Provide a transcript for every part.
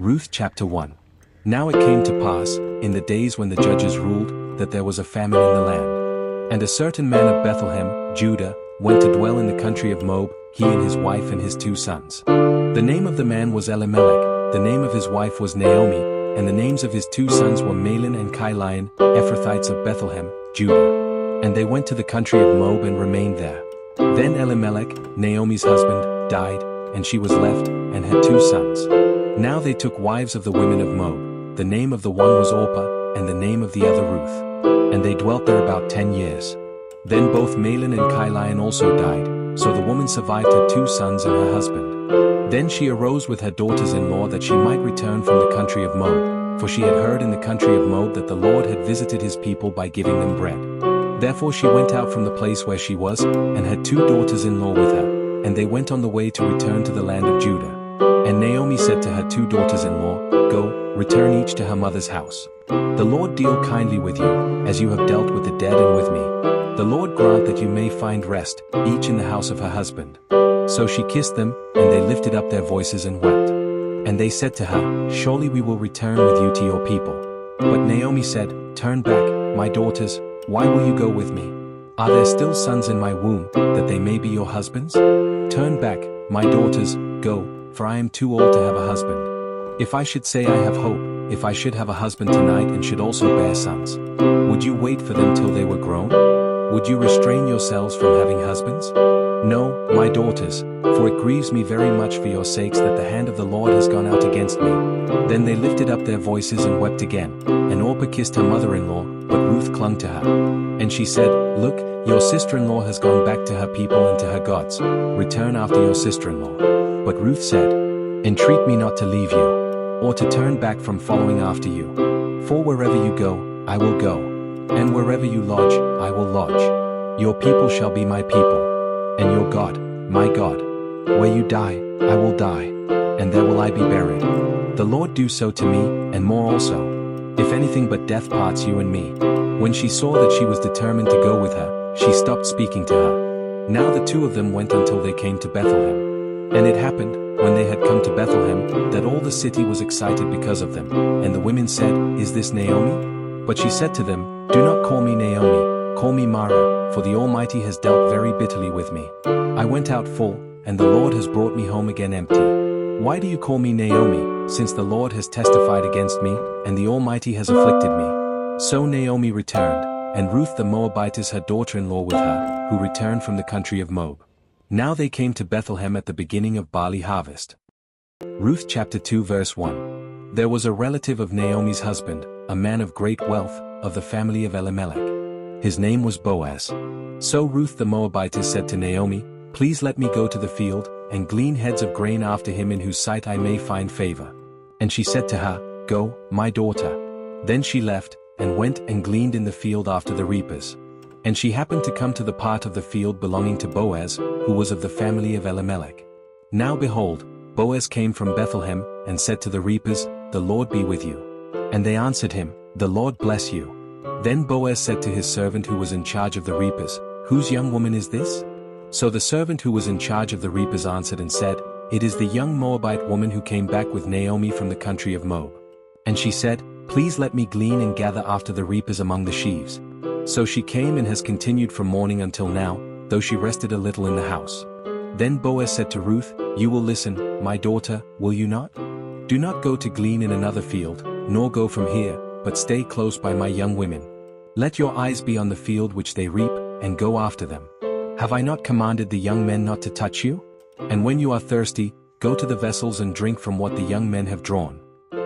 Ruth chapter 1. Now it came to pass, in the days when the judges ruled, that there was a famine in the land. And a certain man of Bethlehem, Judah, went to dwell in the country of Moab, he and his wife and his 2 sons. The name of the man was Elimelech, the name of his wife was Naomi, and the names of his 2 sons were Mahlon and Chilion, Ephrathites of Bethlehem, Judah. And they went to the country of Moab and remained there. Then Elimelech, Naomi's husband, died, and she was left, and had 2 sons. Now they took wives of the women of Moab. The name of the one was Orpah, and the name of the other Ruth. And they dwelt there about 10 years. Then both Mahlon and Chilion also died, so the woman survived her 2 sons and her husband. Then she arose with her daughters-in-law that she might return from the country of Moab, for she had heard in the country of Moab that the Lord had visited his people by giving them bread. Therefore she went out from the place where she was, and had 2 daughters-in-law with her, and they went on the way to return to the land of Judah. And Naomi said to her 2 daughters-in-law, Go, return each to her mother's house. The Lord deal kindly with you, as you have dealt with the dead and with me. The Lord grant that you may find rest, each in the house of her husband. So she kissed them, and they lifted up their voices and wept. And they said to her, Surely we will return with you to your people. But Naomi said, Turn back, my daughters, why will you go with me? Are there still sons in my womb, that they may be your husbands? Turn back, my daughters, go, for I am too old to have a husband. If I should say I have hope, if I should have a husband tonight and should also bear sons, would you wait for them till they were grown? Would you restrain yourselves from having husbands? No, my daughters, for it grieves me very much for your sakes that the hand of the Lord has gone out against me. Then they lifted up their voices and wept again, and Orpah kissed her mother-in-law, but Ruth clung to her. And she said, Look, your sister-in-law has gone back to her people and to her gods. Return after your sister-in-law. But Ruth said, Entreat me not to leave you, or to turn back from following after you. For wherever you go, I will go, and wherever you lodge, I will lodge. Your people shall be my people, and your God, my God. Where you die, I will die, and there will I be buried. The Lord do so to me, and more also, if anything but death parts you and me. When she saw that she was determined to go with her, she stopped speaking to her. Now the 2 of them went until they came to Bethlehem. And it happened, when they had come to Bethlehem, that all the city was excited because of them. And the women said, Is this Naomi? But she said to them, Do not call me Naomi, call me Mara, for the Almighty has dealt very bitterly with me. I went out full, and the Lord has brought me home again empty. Why do you call me Naomi, since the Lord has testified against me, and the Almighty has afflicted me? So Naomi returned, and Ruth the Moabitess her daughter-in-law with her, who returned from the country of Moab. Now they came to Bethlehem at the beginning of barley harvest. Ruth chapter 2 verse 1. There was a relative of Naomi's husband, a man of great wealth, of the family of Elimelech. His name was Boaz. So Ruth the Moabitess said to Naomi, Please let me go to the field, and glean heads of grain after him in whose sight I may find favor. And she said to her, Go, my daughter. Then she left, and went and gleaned in the field after the reapers. And she happened to come to the part of the field belonging to Boaz, who was of the family of Elimelech. Now behold, Boaz came from Bethlehem, and said to the reapers, The Lord be with you. And they answered him, The Lord bless you. Then Boaz said to his servant who was in charge of the reapers, Whose young woman is this? So the servant who was in charge of the reapers answered and said, It is the young Moabite woman who came back with Naomi from the country of Moab. And she said, Please let me glean and gather after the reapers among the sheaves. So she came and has continued from morning until now, though she rested a little in the house. Then Boaz said to Ruth, You will listen, my daughter, will you not? Do not go to glean in another field, nor go from here, but stay close by my young women. Let your eyes be on the field which they reap, and go after them. Have I not commanded the young men not to touch you? And when you are thirsty, go to the vessels and drink from what the young men have drawn.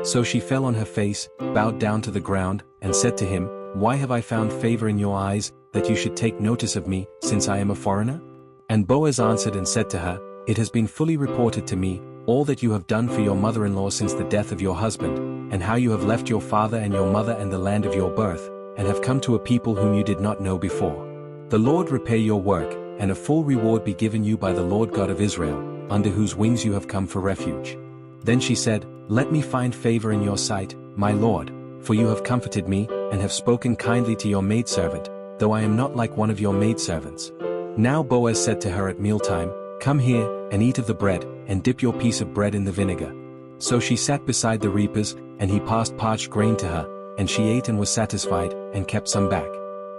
So she fell on her face, bowed down to the ground, and said to him, Why have I found favor in your eyes, that you should take notice of me, since I am a foreigner? And Boaz answered and said to her, It has been fully reported to me, all that you have done for your mother-in-law since the death of your husband, and how you have left your father and your mother and the land of your birth, and have come to a people whom you did not know before. The Lord repay your work, and a full reward be given you by the Lord God of Israel, under whose wings you have come for refuge. Then she said, Let me find favor in your sight, my Lord, for you have comforted me, and have spoken kindly to your maidservant, though I am not like one of your maidservants. Now Boaz said to her at mealtime, Come here, and eat of the bread, and dip your piece of bread in the vinegar. So she sat beside the reapers, and he passed parched grain to her, and she ate and was satisfied, and kept some back.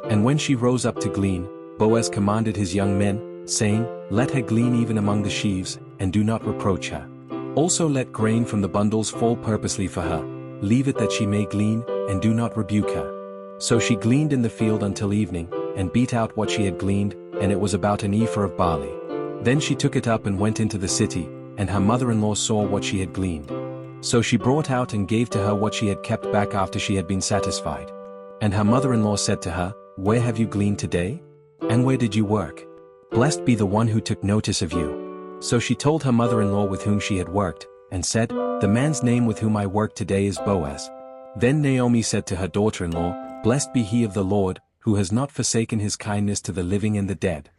And when she rose up to glean, Boaz commanded his young men, saying, Let her glean even among the sheaves, and do not reproach her. Also let grain from the bundles fall purposely for her, leave it that she may glean, and do not rebuke her. So she gleaned in the field until evening, and beat out what she had gleaned, and it was about an ephah of barley. Then she took it up and went into the city, and her mother-in-law saw what she had gleaned. So she brought out and gave to her what she had kept back after she had been satisfied. And her mother-in-law said to her, Where have you gleaned today? And where did you work? Blessed be the one who took notice of you. So she told her mother-in-law with whom she had worked, and said, The man's name with whom I work today is Boaz. Then Naomi said to her daughter-in-law, Blessed be he of the Lord, who has not forsaken his kindness to the living and the dead.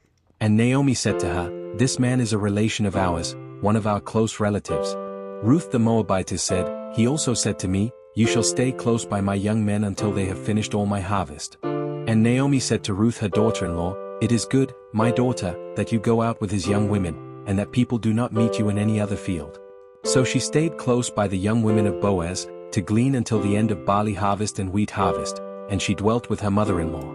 And Naomi said to her, This man is a relation of ours, one of our close relatives. Ruth the Moabitess said, He also said to me, You shall stay close by my young men until they have finished all my harvest. And Naomi said to Ruth her daughter-in-law, It is good, my daughter, that you go out with his young women, and that people do not meet you in any other field. So she stayed close by the young women of Boaz, to glean until the end of barley harvest and wheat harvest, and she dwelt with her mother-in-law.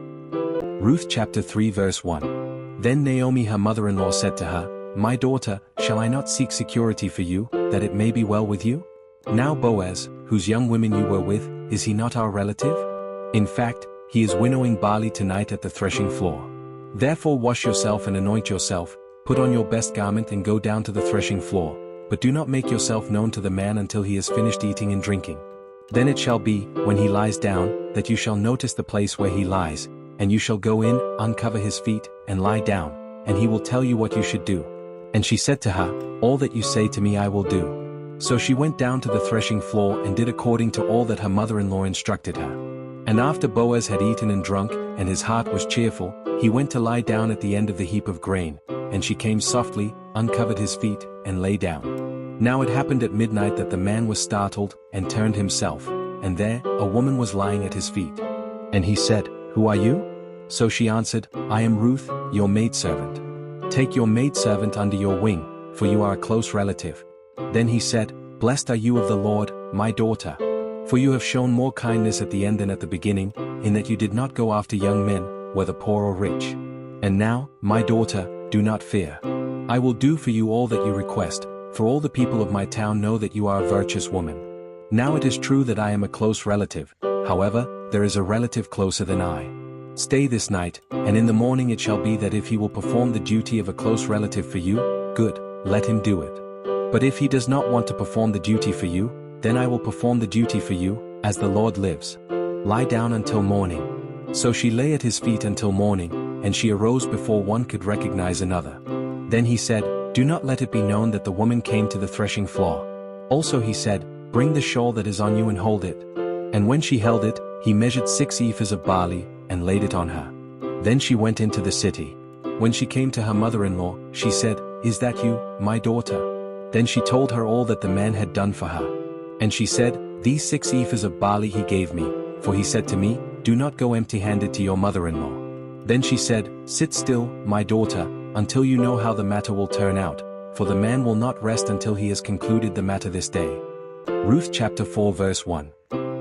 Ruth chapter 3 verse 1. Then Naomi her mother-in-law said to her, My daughter, shall I not seek security for you, that it may be well with you? Now Boaz, whose young women you were with, is he not our relative? In fact, he is winnowing barley tonight at the threshing floor. Therefore wash yourself and anoint yourself, put on your best garment and go down to the threshing floor, but do not make yourself known to the man until he has finished eating and drinking. Then it shall be, when he lies down, that you shall notice the place where he lies, and you shall go in, uncover his feet, and lie down, and he will tell you what you should do. And she said to her, All that you say to me I will do. So she went down to the threshing floor and did according to all that her mother-in-law instructed her. And after Boaz had eaten and drunk, and his heart was cheerful, he went to lie down at the end of the heap of grain, and she came softly, uncovered his feet, and lay down. Now it happened at midnight that the man was startled, and turned himself, and there, a woman was lying at his feet. And he said, Who are you? So she answered, I am Ruth, your maidservant. Take your maidservant under your wing, for you are a close relative. Then he said, Blessed are you of the Lord, my daughter. For you have shown more kindness at the end than at the beginning, in that you did not go after young men, whether poor or rich. And now, my daughter, do not fear. I will do for you all that you request, for all the people of my town know that you are a virtuous woman. Now it is true that I am a close relative, however, there is a relative closer than I. Stay this night, and in the morning it shall be that if he will perform the duty of a close relative for you, good, let him do it. But if he does not want to perform the duty for you, then I will perform the duty for you, as the Lord lives. Lie down until morning. So she lay at his feet until morning, and she arose before one could recognize another. Then he said, Do not let it be known that the woman came to the threshing floor. Also he said, Bring the shawl that is on you and hold it. And when she held it, he measured 6 ephahs of barley, and laid it on her. Then she went into the city. When she came to her mother-in-law, she said, Is that you, my daughter? Then she told her all that the man had done for her. And she said, These 6 ephahs of barley he gave me, for he said to me, Do not go empty-handed to your mother-in-law. Then she said, Sit still, my daughter, until you know how the matter will turn out, for the man will not rest until he has concluded the matter this day. Ruth chapter 4 verse 1.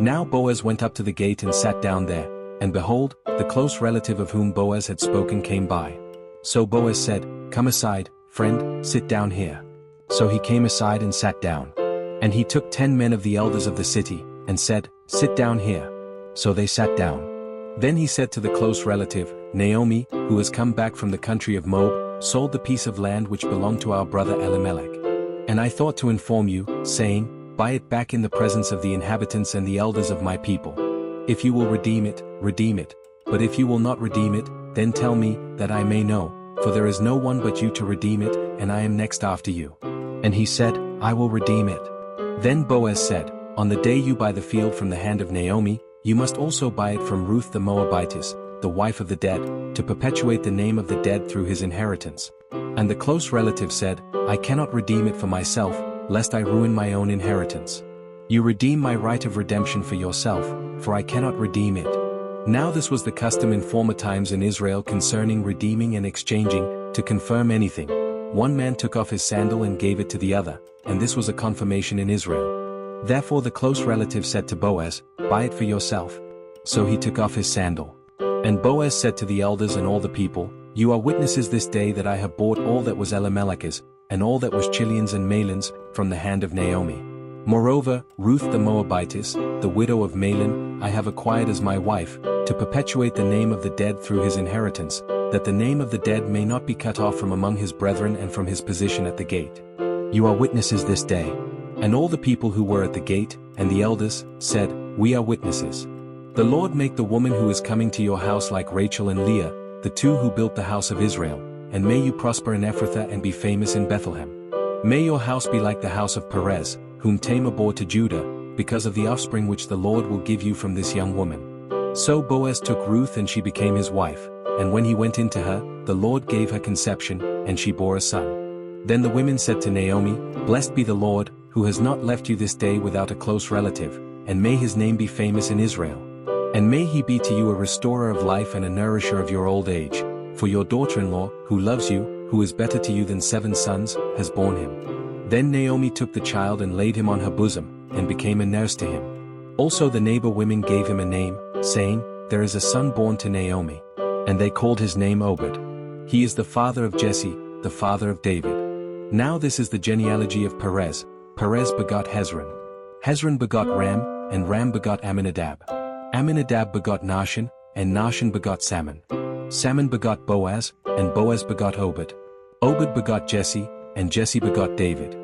Now Boaz went up to the gate and sat down there, and behold, the close relative of whom Boaz had spoken came by. So Boaz said, Come aside, friend, sit down here. So he came aside and sat down. And he took 10 men of the elders of the city, and said, Sit down here. So they sat down. Then he said to the close relative, Naomi, who has come back from the country of Moab, sold the piece of land which belonged to our brother Elimelech. And I thought to inform you, saying, Buy it back in the presence of the inhabitants and the elders of my people. If you will redeem it, redeem it. But if you will not redeem it, then tell me, that I may know, for there is no one but you to redeem it, and I am next after you. And he said, I will redeem it. Then Boaz said, On the day you buy the field from the hand of Naomi, you must also buy it from Ruth the Moabitess, the wife of the dead, to perpetuate the name of the dead through his inheritance. And the close relative said, I cannot redeem it for myself, lest I ruin my own inheritance. You redeem my right of redemption for yourself, for I cannot redeem it. Now this was the custom in former times in Israel concerning redeeming and exchanging, to confirm anything. One man took off his sandal and gave it to the other, and this was a confirmation in Israel. Therefore the close relative said to Boaz, "Buy it for yourself." So he took off his sandal. And Boaz said to the elders and all the people, "You are witnesses this day that I have bought all that was Elimelech's, and all that was Chilion's and Mahlon's, from the hand of Naomi. Moreover, Ruth the Moabitess, the widow of Mahlon, I have acquired as my wife, to perpetuate the name of the dead through his inheritance, that the name of the dead may not be cut off from among his brethren and from his position at the gate. You are witnesses this day." And all the people who were at the gate, and the elders, said, "We are witnesses. The Lord make the woman who is coming to your house like Rachel and Leah, the two who built the house of Israel, and may you prosper in Ephrathah and be famous in Bethlehem. May your house be like the house of Perez, whom Tamar bore to Judah, because of the offspring which the Lord will give you from this young woman." So Boaz took Ruth and she became his wife, and when he went into her, the Lord gave her conception, and she bore a son. Then the women said to Naomi, "Blessed be the Lord, who has not left you this day without a close relative, and may his name be famous in Israel. And may he be to you a restorer of life and a nourisher of your old age, for your daughter-in-law, who loves you, who is better to you than 7 sons, has borne him." Then Naomi took the child and laid him on her bosom, and became a nurse to him. Also the neighbor women gave him a name, saying, "There is a son born to Naomi." And they called his name Obed. He is the father of Jesse, the father of David. Now this is the genealogy of Perez. Perez begot Hezron. Hezron begot Ram, and Ram begot Amminadab. Amminadab begot Nahshon, and Nahshon begot Salmon. Salmon begot Boaz, and Boaz begot Obed. Obed begot Jesse, and Jesse begot David.